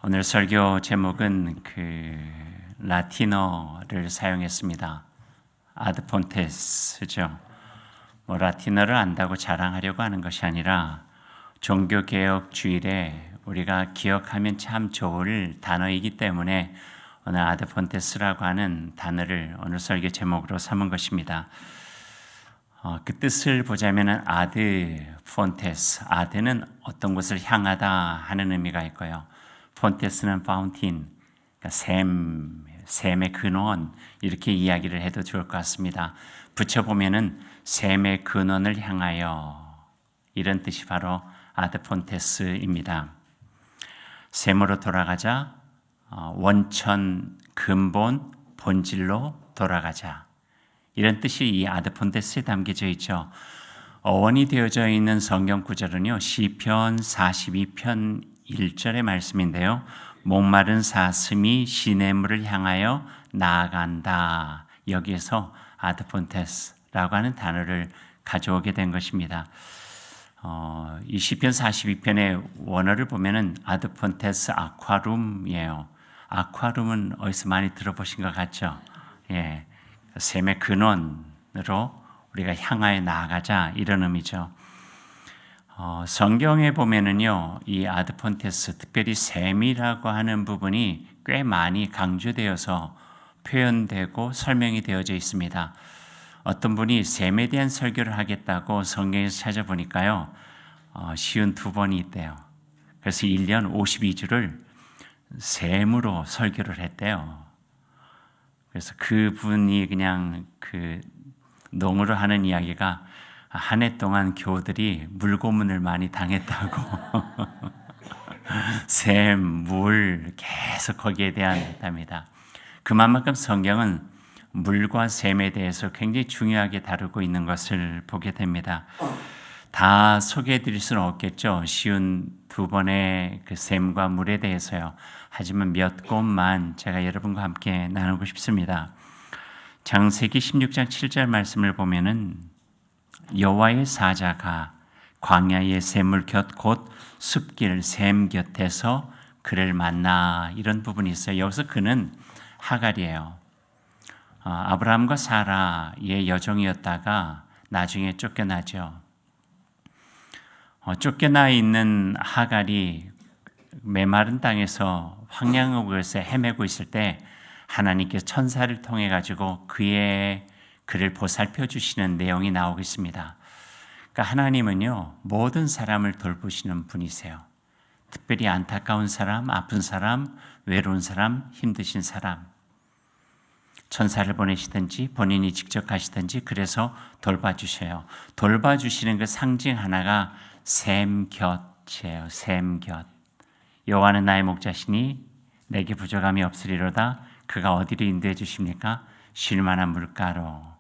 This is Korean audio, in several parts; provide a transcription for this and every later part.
오늘 설교 제목은 라틴어를 사용했습니다. 아드폰테스죠. 라틴어를 안다고 자랑하려고 하는 것이 아니라 종교개혁 주일에 우리가 기억하면 참 좋을 단어이기 때문에 오늘 아드폰테스라고 하는 단어를 오늘 설교 제목으로 삼은 것입니다. 그 뜻을 보자면 아드폰테스, 아드는 어떤 곳을 향하다 하는 의미가 있고요. 폰테스는 파운틴, 그러니까 샘의 근원, 이렇게 이야기를 해도 좋을 것 같습니다. 붙여보면은 샘의 근원을 향하여, 이런 뜻이 바로 아드폰테스입니다. 샘으로 돌아가자, 원천 근본 본질로 돌아가자, 이런 뜻이 이 아드폰테스에 담겨져 있죠. 어원이 되어져 있는 성경 구절은요, 시편 42편 1절의 말씀인데요. 목마른 사슴이 시냇물을 향하여 나아간다. 여기에서 아드폰테스라고 하는 단어를 가져오게 된 것입니다. 이 시편 42편의 원어를 보면은 아드폰테스 아쿠아룸이에요. 아쿠아룸은 어디서 많이 들어보신 것 같죠? 예, 샘의 근원으로 우리가 향하여 나아가자, 이런 의미죠. 성경에 보면은요, 이 아드폰테스, 특별히 샘이라고 하는 부분이 꽤 많이 강조되어서 표현되고 설명이 되어져 있습니다. 어떤 분이 샘에 대한 설교를 하겠다고 성경에서 찾아보니까요, 쉬운 2번이 있대요. 그래서 1년 52주를 샘으로 설교를 했대요. 그래서 그분이 그냥 농으로 하는 이야기가 한 해 동안 교우들이 물고문을 많이 당했다고. 샘, 물, 계속 거기에 대한 답니다. 그만큼 성경은 물과 샘에 대해서 굉장히 중요하게 다루고 있는 것을 보게 됩니다. 다 소개해 드릴 수는 없겠죠. 쉬운 2번의 그 샘과 물에 대해서요. 하지만 몇 곳만 제가 여러분과 함께 나누고 싶습니다. 창세기 16장 7절 말씀을 보면은 여호와의 사자가 광야의 샘물 곁 곧 숲길 샘 곁에서 그를 만나, 이런 부분이 있어요. 여기서 그는 하갈이에요. 아브라함과 사라의 여종이었다가 나중에 쫓겨나죠. 쫓겨나 있는 하갈이 메마른 땅에서 황량한 곳에 헤매고 있을 때 하나님께서 천사를 통해 가지고 그를 보살펴 주시는 내용이 나오고 있습니다. 그러니까 하나님은요, 모든 사람을 돌보시는 분이세요. 특별히 안타까운 사람, 아픈 사람, 외로운 사람, 힘드신 사람, 천사를 보내시든지 본인이 직접 가시든지 그래서 돌봐주셔요. 돌봐주시는 그 상징 하나가 샘 곁이에요. 샘 곁. 여호와는 나의 목자시니 내게 부족함이 없으리로다. 그가 어디로 인도해 주십니까? 쉴만한 물가로.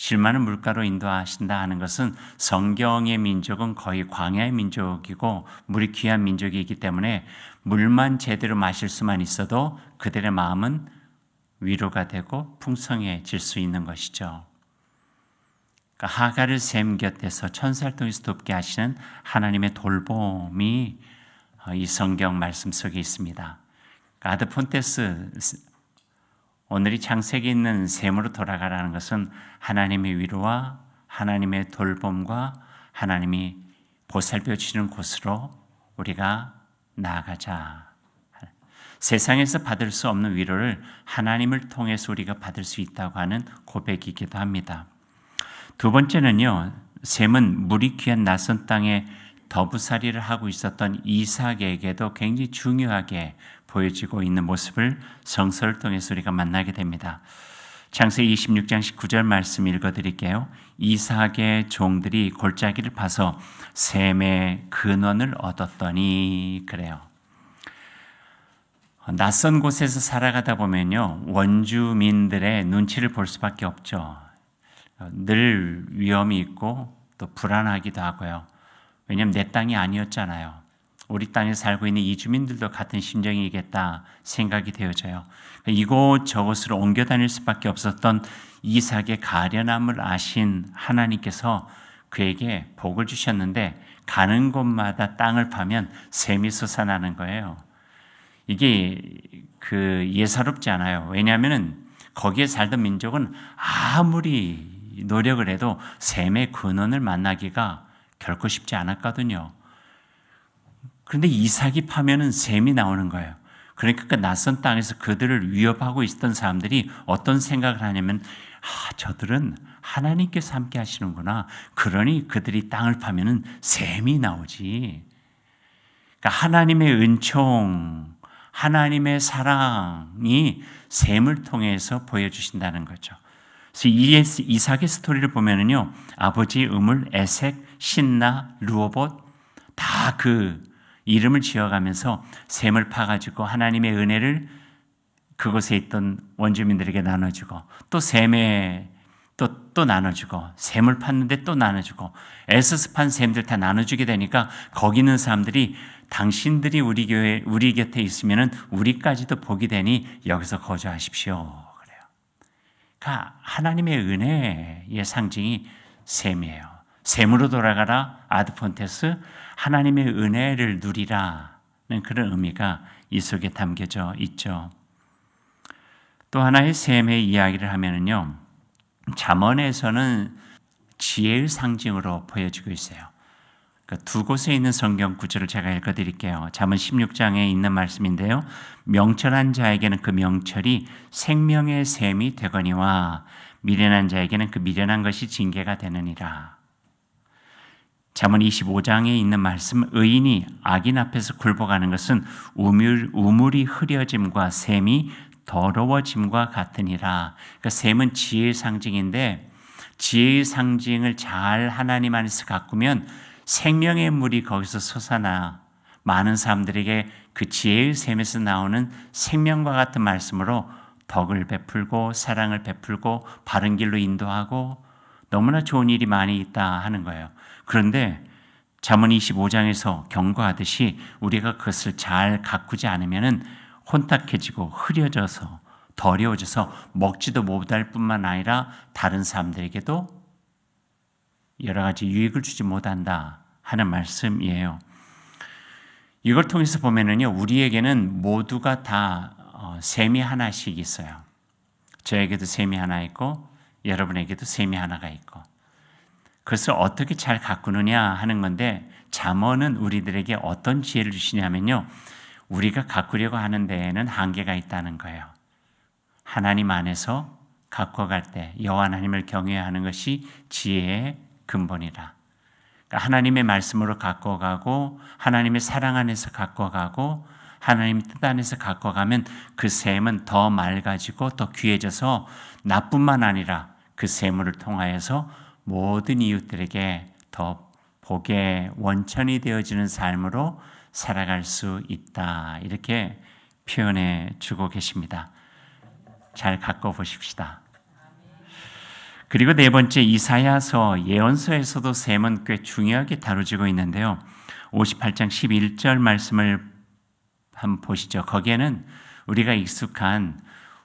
쉴만한 물가로 인도하신다 하는 것은 성경의 민족은 거의 광야의 민족이고 물이 귀한 민족이기 때문에 물만 제대로 마실 수만 있어도 그들의 마음은 위로가 되고 풍성해질 수 있는 것이죠. 그러니까 하갈을 샘 곁에서 천사를 통해서 돕게 하시는 하나님의 돌봄이 이 성경 말씀 속에 있습니다. 아드폰테스, 오늘이 창세기에 있는 샘으로 돌아가라는 것은 하나님의 위로와 하나님의 돌봄과 하나님이 보살펴 주시는 곳으로 우리가 나아가자. 세상에서 받을 수 없는 위로를 하나님을 통해서 우리가 받을 수 있다고 하는 고백이기도 합니다. 두 번째는요, 샘은 물이 귀한 낯선 땅에 더부살이를 하고 있었던 이삭에게도 굉장히 중요하게 보여지고 있는 모습을 성서를 통해서 우리가 만나게 됩니다. 창세기 26장 19절 말씀 읽어드릴게요. 이삭의 종들이 골짜기를 파서 샘의 근원을 얻었더니, 그래요. 낯선 곳에서 살아가다 보면요, 원주민들의 눈치를 볼 수밖에 없죠. 늘 위험이 있고 또 불안하기도 하고요. 왜냐하면 내 땅이 아니었잖아요. 우리 땅에 살고 있는 이주민들도 같은 심정이겠다 생각이 되어져요. 이곳저곳으로 옮겨 다닐 수밖에 없었던 이삭의 가련함을 아신 하나님께서 그에게 복을 주셨는데 가는 곳마다 땅을 파면 샘이 솟아나는 거예요. 이게 예사롭지 않아요. 왜냐하면 거기에 살던 민족은 아무리 노력을 해도 셈의 근원을 만나기가 결코 쉽지 않았거든요. 그런데 이삭이 파면은 셈이 나오는 거예요. 그러니까 그 낯선 땅에서 그들을 위협하고 있었던 사람들이 어떤 생각을 하냐면 저들은 하나님께서 함께 하시는구나. 그러니 그들이 땅을 파면은 셈이 나오지. 그러니까 하나님의 은총, 하나님의 사랑이 셈을 통해서 보여주신다는 거죠. 그래서 이삭의 스토리를 보면은요, 아버지 우물, 에색, 신나, 르호봇 다 그 이름을 지어가면서 셈을 파가지고 하나님의 은혜를 그곳에 있던 원주민들에게 나눠주고 또 셈에 또 나눠주고 셈을 팠는데 또 나눠주고 에서스 판 셈들 다 나눠주게 되니까 거기 있는 사람들이 당신들이 우리 곁에 있으면은 우리까지도 복이 되니 여기서 거주하십시오. 그래요. 그러니까 하나님의 은혜의 상징이 셈이에요. 셈으로 돌아가라 아드폰테스 하나님의 은혜를 누리라는 그런 의미가 이 속에 담겨져 있죠. 또 하나의 셈의 이야기를 하면은요, 잠언에서는 지혜의 상징으로 보여지고 있어요. 두 곳에 있는 성경 구절을 제가 읽어드릴게요. 잠언 16장에 있는 말씀인데요. 명철한 자에게는 그 명철이 생명의 셈이 되거니와 미련한 자에게는 그 미련한 것이 징계가 되느니라. 잠언 25장에 있는 말씀, 의인이 악인 앞에서 굴복하는 것은 우물이 흐려짐과 셈이 더러워짐과 같으니라. 그러니까 셈은 지혜의 상징인데 지혜의 상징을 잘 하나님 안에서 가꾸면 생명의 물이 거기서 솟아나 많은 사람들에게 그 지혜의 셈에서 나오는 생명과 같은 말씀으로 덕을 베풀고 사랑을 베풀고 바른 길로 인도하고 너무나 좋은 일이 많이 있다 하는 거예요. 그런데 잠언 25장에서 경고하듯이 우리가 그것을 잘 가꾸지 않으면은 혼탁해지고 흐려져서 더러워져서 먹지도 못할 뿐만 아니라 다른 사람들에게도 여러 가지 유익을 주지 못한다 하는 말씀이에요. 이걸 통해서 보면은요, 우리에게는 모두가 다 셈이 하나씩 있어요. 저에게도 셈이 하나 있고 여러분에게도 셈이 하나가 있고 그것을 어떻게 잘 가꾸느냐 하는 건데 잠언은 우리들에게 어떤 지혜를 주시냐면요, 우리가 가꾸려고 하는 데에는 한계가 있다는 거예요. 하나님 안에서 가꿔갈 때 여호와 하나님을 경외하는 것이 지혜의 근본이라. 그러니까 하나님의 말씀으로 가꿔가고 하나님의 사랑 안에서 가꿔가고 하나님 뜻 안에서 가꿔가면 그 셈은 더 맑아지고 더 귀해져서 나뿐만 아니라 그 셈을 통하여서 모든 이웃들에게 더 복의 원천이 되어지는 삶으로 살아갈 수 있다. 이렇게 표현해 주고 계십니다. 잘 갖고 보십시다. 그리고 네 번째 이사야서 예언서에서도 셈은 꽤 중요하게 다뤄지고 있는데요. 58장 11절 말씀을 한번 보시죠. 거기에는 우리가 익숙한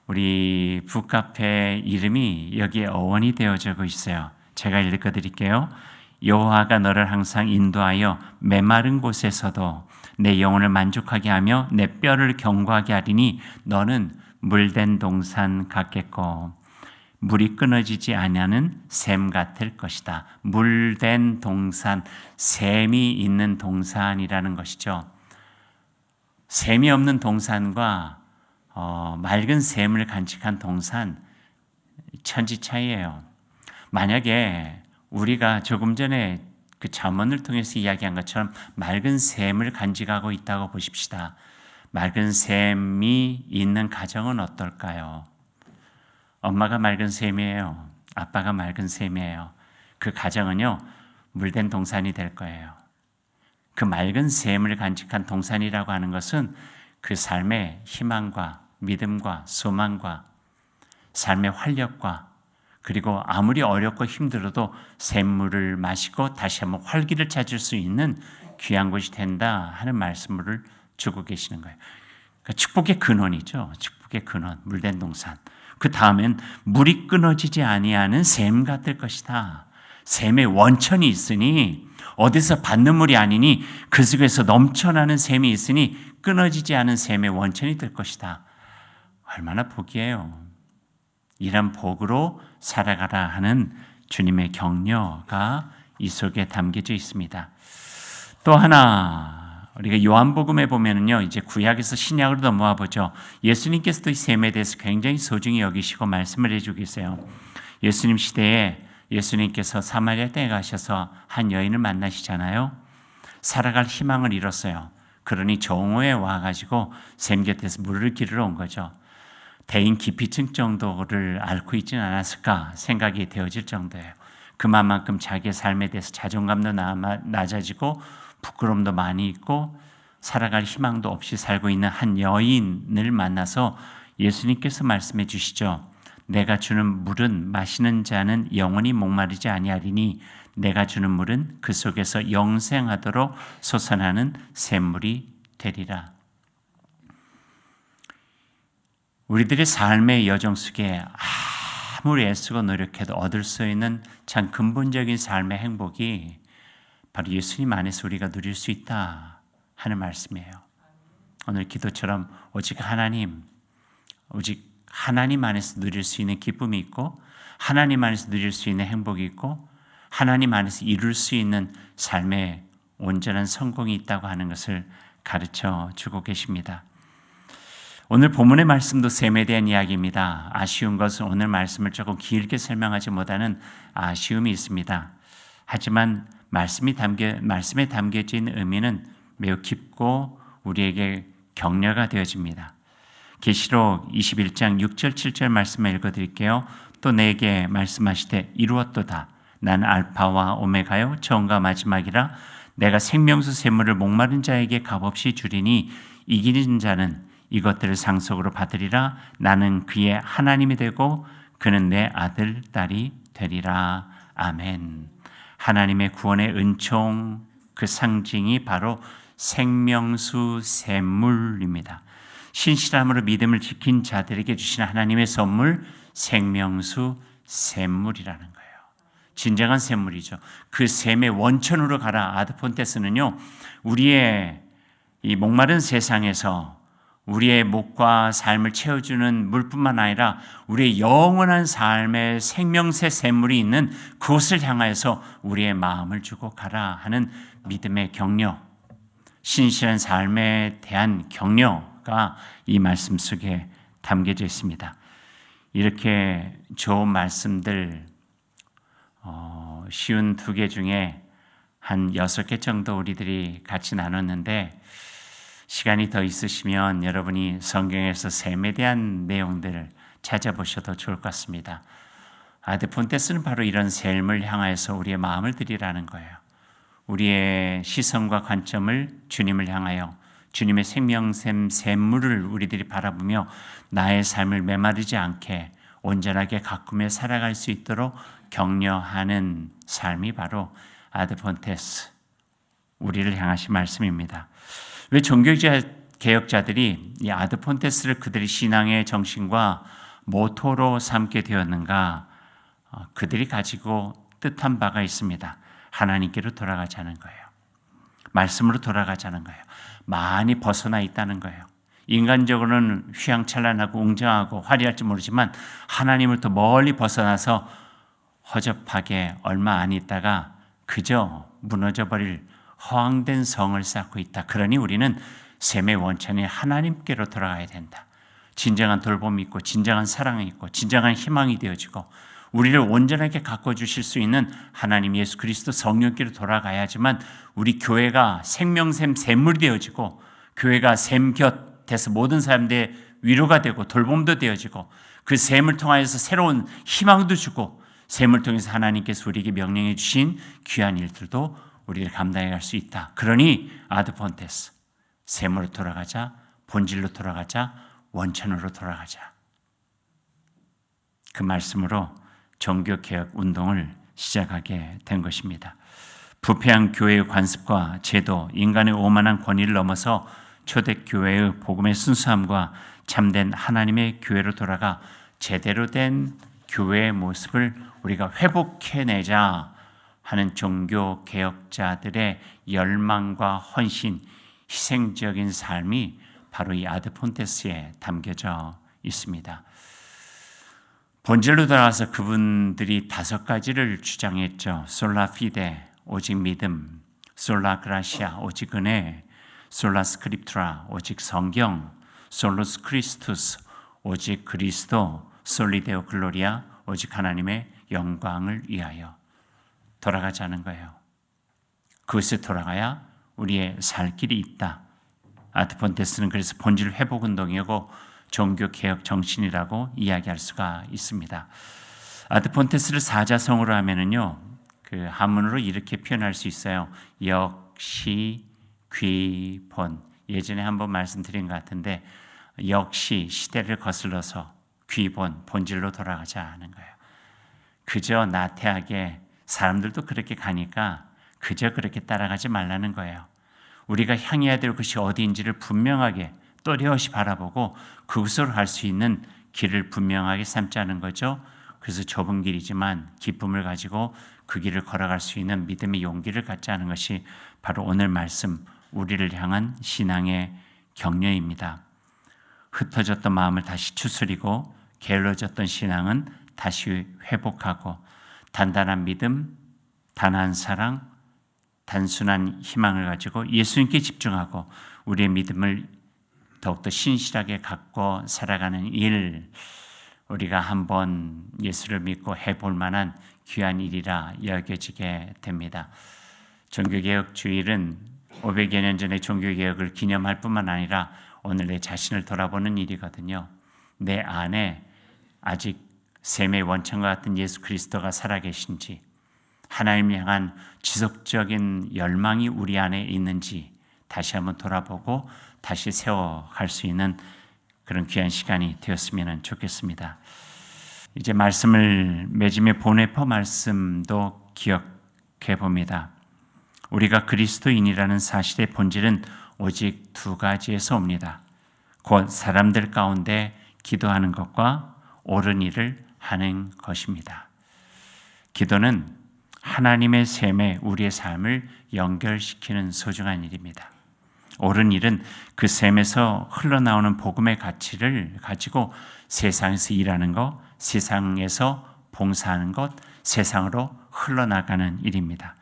우리 북카페 이름이 여기에 어원이 되어지고 있어요. 제가 읽어드릴게요. 여호와가 너를 항상 인도하여 메마른 곳에서도 내 영혼을 만족하게 하며 내 뼈를 견고하게 하리니 너는 물된 동산 같겠고 물이 끊어지지 아니하는 샘 같을 것이다. 물된 동산, 샘이 있는 동산이라는 것이죠. 샘이 없는 동산과 맑은 샘을 간직한 동산, 천지 차이예요. 만약에 우리가 조금 전에 그 잠언을 통해서 이야기한 것처럼 맑은 샘을 간직하고 있다고 보십시다. 맑은 샘이 있는 가정은 어떨까요? 엄마가 맑은 샘이에요. 아빠가 맑은 샘이에요. 그 가정은요, 물된 동산이 될 거예요. 그 맑은 샘을 간직한 동산이라고 하는 것은 그 삶의 희망과 믿음과 소망과 삶의 활력과 그리고 아무리 어렵고 힘들어도 샘물을 마시고 다시 한번 활기를 찾을 수 있는 귀한 곳이 된다 하는 말씀을 주고 계시는 거예요. 그러니까 축복의 근원이죠. 축복의 근원, 물된 동산. 그 다음엔 물이 끊어지지 아니하는 샘 같을 것이다. 샘의 원천이 있으니 어디서 받는 물이 아니니 그 속에서 넘쳐나는 샘이 있으니 끊어지지 않은 샘의 원천이 될 것이다. 얼마나 복이에요. 이런 복으로 살아가라 하는 주님의 격려가 이 속에 담겨져 있습니다. 또 하나 우리가 요한복음에 보면은요, 이제 구약에서 신약으로 넘어와 보죠. 예수님께서도 이 샘에 대해서 굉장히 소중히 여기시고 말씀을 해주고 계세요. 예수님 시대에 예수님께서 사마리아 땅에 가셔서 한 여인을 만나시잖아요. 살아갈 희망을 잃었어요. 그러니 정오에 와가지고 샘 곁에서 물을 기르러 온 거죠. 대인 기피증 정도를 앓고 있지는 않았을까 생각이 되어질 정도예요. 그만큼 자기의 삶에 대해서 자존감도 낮아지고 부끄러움도 많이 있고 살아갈 희망도 없이 살고 있는 한 여인을 만나서 예수님께서 말씀해 주시죠. 내가 주는 물은 마시는 자는 영원히 목마르지 아니하리니 내가 주는 물은 그 속에서 영생하도록 솟아나는 샘물이 되리라. 우리들의 삶의 여정 속에 아무리 애쓰고 노력해도 얻을 수 있는 참 근본적인 삶의 행복이 바로 예수님 안에서 우리가 누릴 수 있다 하는 말씀이에요. 오늘 기도처럼 오직 하나님 안에서 누릴 수 있는 기쁨이 있고 하나님 안에서 누릴 수 있는 행복이 있고 하나님 안에서 이룰 수 있는 삶의 온전한 성공이 있다고 하는 것을 가르쳐 주고 계십니다. 오늘 본문의 말씀도 샘에 대한 이야기입니다. 아쉬운 것은 오늘 말씀을 조금 길게 설명하지 못하는 아쉬움이 있습니다. 하지만 말씀에 담겨져 있는 의미는 매우 깊고 우리에게 격려가 되어집니다. 계시록 21장 6절 7절 말씀을 읽어드릴게요. 또 내게 말씀하시되 이루었도다. 나는 알파와 오메가요 처음과 마지막이라. 내가 생명수 샘물을 목마른 자에게 값없이 주리니 이기는 자는 이것들을 상속으로 받으리라. 나는 그의 하나님이 되고 그는 내 아들 딸이 되리라. 아멘. 하나님의 구원의 은총 그 상징이 바로 생명수 샘물입니다. 신실함으로 믿음을 지킨 자들에게 주신 하나님의 선물 생명수 샘물이라는 거예요. 진정한 샘물이죠. 그 샘의 원천으로 가라. 아드폰테스는요, 우리의 이 목마른 세상에서 우리의 목과 삶을 채워주는 물뿐만 아니라 우리의 영원한 삶의 생명새 샘물이 있는 그곳을 향하여서 우리의 마음을 주고 가라 하는 믿음의 격려, 신실한 삶에 대한 격려가 이 말씀 속에 담겨져 있습니다. 이렇게 좋은 말씀들 쉬운 2개 중에 한 6개 정도 우리들이 같이 나눴는데 시간이 더 있으시면 여러분이 성경에서 샘에 대한 내용들을 찾아보셔도 좋을 것 같습니다. 아드폰테스는 바로 이런 샘을 향하여서 우리의 마음을 드리라는 거예요. 우리의 시선과 관점을 주님을 향하여 주님의 생명샘 샘물을 우리들이 바라보며 나의 삶을 메마르지 않게 온전하게 가꾸며 살아갈 수 있도록 격려하는 삶이 바로 아드폰테스, 우리를 향하신 말씀입니다. 왜 종교개혁자들이 이 아드폰테스를 그들의 신앙의 정신과 모토로 삼게 되었는가? 그들이 가지고 뜻한 바가 있습니다. 하나님께로 돌아가자는 거예요. 말씀으로 돌아가자는 거예요. 많이 벗어나 있다는 거예요. 인간적으로는 휘황찬란하고 웅장하고 화려할지 모르지만 하나님을 더 멀리 벗어나서 허접하게 얼마 안 있다가 그저 무너져버릴 허황된 성을 쌓고 있다. 그러니 우리는 샘의 원천인 하나님께로 돌아가야 된다. 진정한 돌봄이 있고 진정한 사랑이 있고 진정한 희망이 되어지고 우리를 온전하게 가꿔주실 수 있는 하나님 예수 그리스도 성령께로 돌아가야지만 우리 교회가 생명샘 샘물이 되어지고 교회가 샘 곁에서 모든 사람들의 위로가 되고 돌봄도 되어지고 그 샘을 통하여서 새로운 희망도 주고 샘을 통해서 하나님께서 우리에게 명령해 주신 귀한 일들도 우리를 감당해 갈 수 있다. 그러니 아드폰테스, 샘으로 돌아가자, 본질로 돌아가자, 원천으로 돌아가자. 그 말씀으로 종교개혁 운동을 시작하게 된 것입니다. 부패한 교회의 관습과 제도, 인간의 오만한 권위를 넘어서 초대교회의 복음의 순수함과 참된 하나님의 교회로 돌아가 제대로 된 교회의 모습을 우리가 회복해내자 하는 종교개혁자들의 열망과 헌신, 희생적인 삶이 바로 이 아드폰테스에 담겨져 있습니다. 본질로 돌아와서 그분들이 5가지를 주장했죠. 솔라 피데, 오직 믿음, 솔라 그라시아, 오직 은혜, 솔라 스크립투라, 오직 성경, 솔로스 크리스투스, 오직 그리스도, 솔리데오 글로리아, 오직 하나님의 영광을 위하여 돌아가자는 거예요. 그것에 돌아가야 우리의 살 길이 있다. 아드폰테스는 그래서 본질 회복 운동이고 종교개혁 정신이라고 이야기할 수가 있습니다. 아드폰테스를 사자성어로 하면은요, 그 한문으로 이렇게 표현할 수 있어요. 역시, 귀, 본. 예전에 한번 말씀드린 것 같은데, 역시 시대를 거슬러서 귀, 본, 본질로 돌아가자 하는 거예요. 그저 나태하게 사람들도 그렇게 가니까 그저 그렇게 따라가지 말라는 거예요. 우리가 향해야 될 것이 어디인지를 분명하게 또렷이 바라보고 그것으로 갈 수 있는 길을 분명하게 삼자는 거죠. 그래서 좁은 길이지만 기쁨을 가지고 그 길을 걸어갈 수 있는 믿음의 용기를 갖자는 것이 바로 오늘 말씀 우리를 향한 신앙의 격려입니다. 흩어졌던 마음을 다시 추스리고 게을러졌던 신앙은 다시 회복하고 단단한 믿음, 단한 사랑, 단순한 희망을 가지고 예수님께 집중하고 우리의 믿음을 더욱더 신실하게 갖고 살아가는 일, 우리가 한번 예수를 믿고 해볼 만한 귀한 일이라 여겨지게 됩니다. 종교개혁 주일은 500여 년 전의 종교개혁을 기념할 뿐만 아니라 오늘 내 자신을 돌아보는 일이거든요. 내 안에 아직 샘의 원천과 같은 예수 그리스도가 살아계신지, 하나님을 향한 지속적인 열망이 우리 안에 있는지 다시 한번 돌아보고 다시 세워갈 수 있는 그런 귀한 시간이 되었으면 좋겠습니다. 이제 말씀을 맺으며 보네퍼 말씀도 기억해 봅니다. 우리가 그리스도인이라는 사실의 본질은 오직 2가지에서 옵니다. 곧 사람들 가운데 기도하는 것과 옳은 일을 하는 것입니다. 기도는 하나님의 셈에 우리의 삶을 연결시키는 소중한 일입니다. 옳은 일은 그 셈에서 흘러나오는 복음의 가치를 가지고 세상에서 일하는 것, 세상에서 봉사하는 것, 세상으로 흘러나가는 일입니다.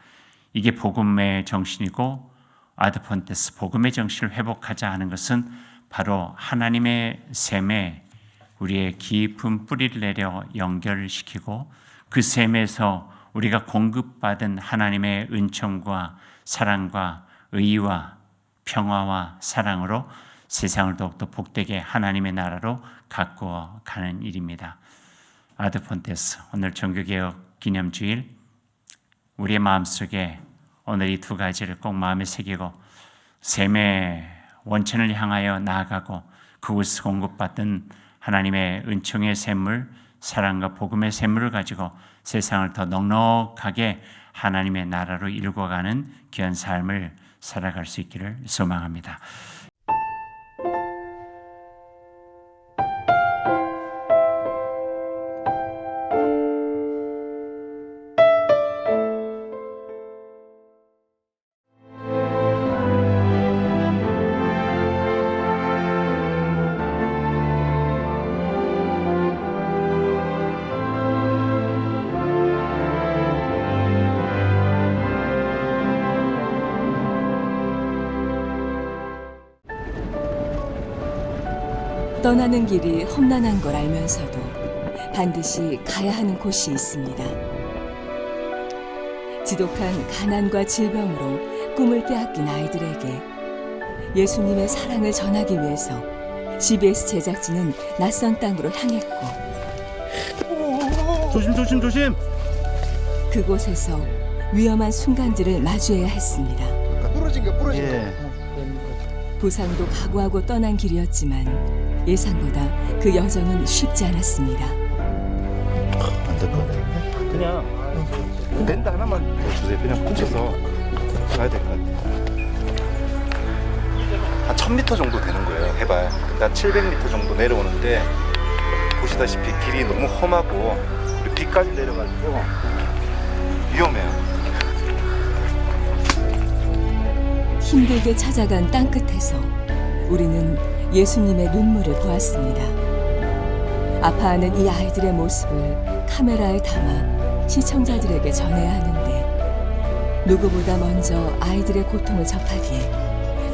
이게 복음의 정신이고 아드폰테스 복음의 정신을 회복하자 하는 것은 바로 하나님의 셈에 우리의 깊은 뿌리를 내려 연결시키고 그 셈에서 우리가 공급받은 하나님의 은총과 사랑과 의와 평화와 사랑으로 세상을 더욱더 복되게 하나님의 나라로 가꾸어 가는 일입니다. 아드폰테스 오늘 종교개혁 기념주일 우리의 마음속에 오늘 이 2가지를 꼭 마음에 새기고 셈의 원천을 향하여 나아가고 그곳에서 공급받은 하나님의 은총의 샘물, 사랑과 복음의 샘물을 가지고 세상을 더 넉넉하게 하나님의 나라로 일궈가는 귀한 삶을 살아갈 수 있기를 소망합니다. 떠나는 길이 험난한 걸 알면서도 반드시 가야 하는 곳이 있습니다. 지독한 가난과 질병으로 꿈을 빼앗긴 아이들에게 예수님의 사랑을 전하기 위해서 CBS 제작진은 낯선 땅으로 향했고 조심. 그곳에서 위험한 순간들을 마주해야 했습니다. 부러진 거. 부상도 각오하고 떠난 길이었지만 예상보다 그 여정은 쉽지 않았습니다. 안 될 것 같아. 그냥 밴드 하나만 주세요. 그냥 붙여서 가야 될 것 같아요. 한 1000m 정도 되는 거예요. 해발. 근데 한 700m 정도 내려오는데 보시다시피 길이 너무 험하고 비까지 내려가지고 위험해요. 힘들게 찾아간 땅 끝에서 우리는 예수님의 눈물을 보았습니다. 아파하는 이 아이들의 모습을 카메라에 담아 시청자들에게 전해야 하는데 누구보다 먼저 아이들의 고통을 접하기에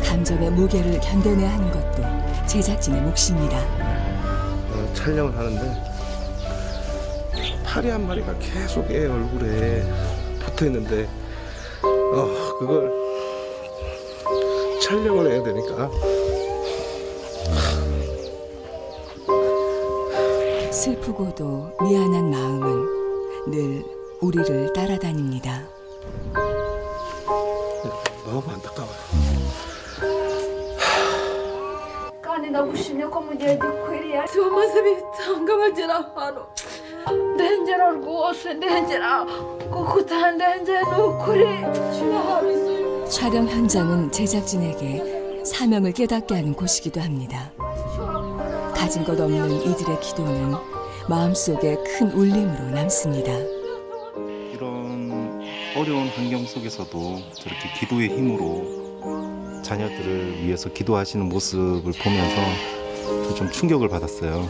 감정의 무게를 견뎌내야 하는 것도 제작진의 몫입니다. 촬영을 하는데 파리 한 마리가 계속 애 얼굴에 붙어 있는데 그걸 촬영을 해야 되니까 슬프고도 미안한 마음은 늘 우리를 따라다닙니다. 너무 안타까워요. Kanina bushinyo ko mujye dikwiriya. Tumaze bitanga bagera hano. Ndengera rwose ndengera kuko utandengera ni ukuri. 촬영 현장은 제작진에게 사명을 깨닫게 하는 곳이기도 합니다. 가진 것 없는 이들의 기도는 마음속에 큰 울림으로 남습니다. 이런 어려운 환경 속에서도 저렇게 기도의 힘으로 자녀들을 위해서 기도하시는 모습을 보면서 좀 충격을 받았어요.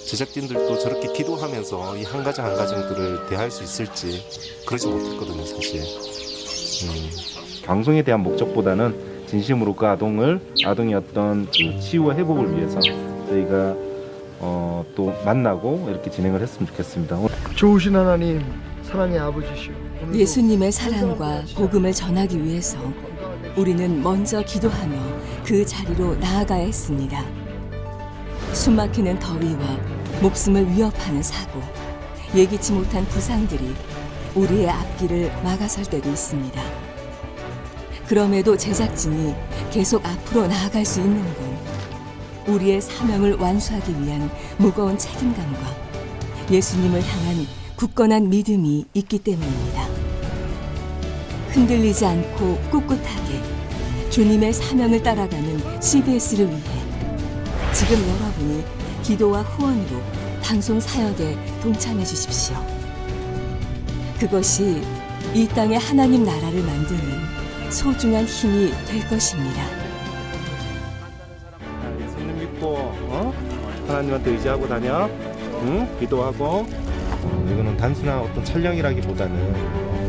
제작진들도 저렇게 기도하면서 이 한 가정 한 가정들을 대할 수 있을지 그러지 못했거든요, 사실. 방송에 대한 목적보다는 진심으로 그 아동의 어떤 그 치유와 회복을 위해서 저희가 또 만나고 이렇게 진행을 했으면 좋겠습니다. 좋으신 하나님, 사랑의 아버지시오. 예수님의 사랑과 복음을 전하기 위해서 우리는 먼저 기도하며 그 자리로 나아가야 했습니다. 숨막히는 더위와 목숨을 위협하는 사고, 예기치 못한 부상들이 우리의 앞길을 막아설 때도 있습니다. 그럼에도 제작진이 계속 앞으로 나아갈 수 있는 건 우리의 사명을 완수하기 위한 무거운 책임감과 예수님을 향한 굳건한 믿음이 있기 때문입니다. 흔들리지 않고 꿋꿋하게 주님의 사명을 따라가는 CBS를 위해 지금 여러분이 기도와 후원으로 방송 사역에 동참해 주십시오. 그것이 이 땅의 하나님 나라를 만드는 소중한 힘이 될 것입니다. 예수님 믿고 하나님한테 의지하고 다녀. 응? 기도하고. 이거는 단순한 어떤 촬영이라기보다는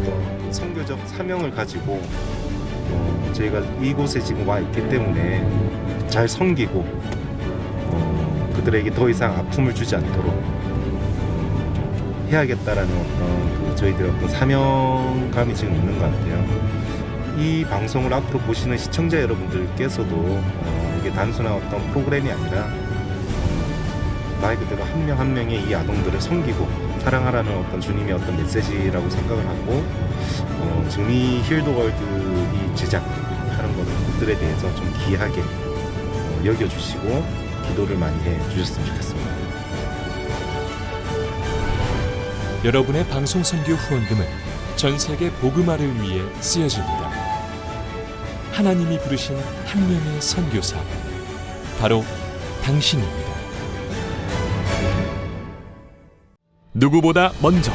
어떤 선교적 사명을 가지고 저희가 이곳에 지금 와 있기 때문에 잘 섬기고 그들에게 더 이상 아픔을 주지 않도록 해야겠다라는 어떤 그 저희들의 어떤 사명감이 지금 있는 것 같아요. 이 방송을 앞으로 보시는 시청자 여러분들께서도 이게 단순한 어떤 프로그램이 아니라 말 그대로 한 명 한 명의 이 아동들을 섬기고 사랑하라는 어떤 주님의 어떤 메시지라고 생각을 하고 지금 이 힐더월드 이 제작하는 것들에 대해서 좀 귀하게 여겨주시고 기도를 많이 해주셨으면 좋겠습니다. 여러분의 방송 선교 후원금은 전 세계 복음화를 위해 쓰여집니다. 하나님이 부르신 한 명의 선교사, 바로 당신입니다. 누구보다 먼저,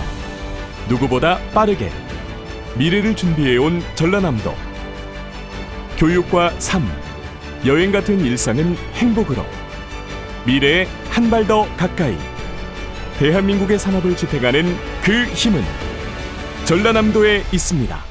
누구보다 빠르게 미래를 준비해온 전라남도. 교육과 삶, 여행 같은 일상은 행복으로. 미래에 한 발 더 가까이. 대한민국의 산업을 지탱하는 그 힘은 전라남도에 있습니다.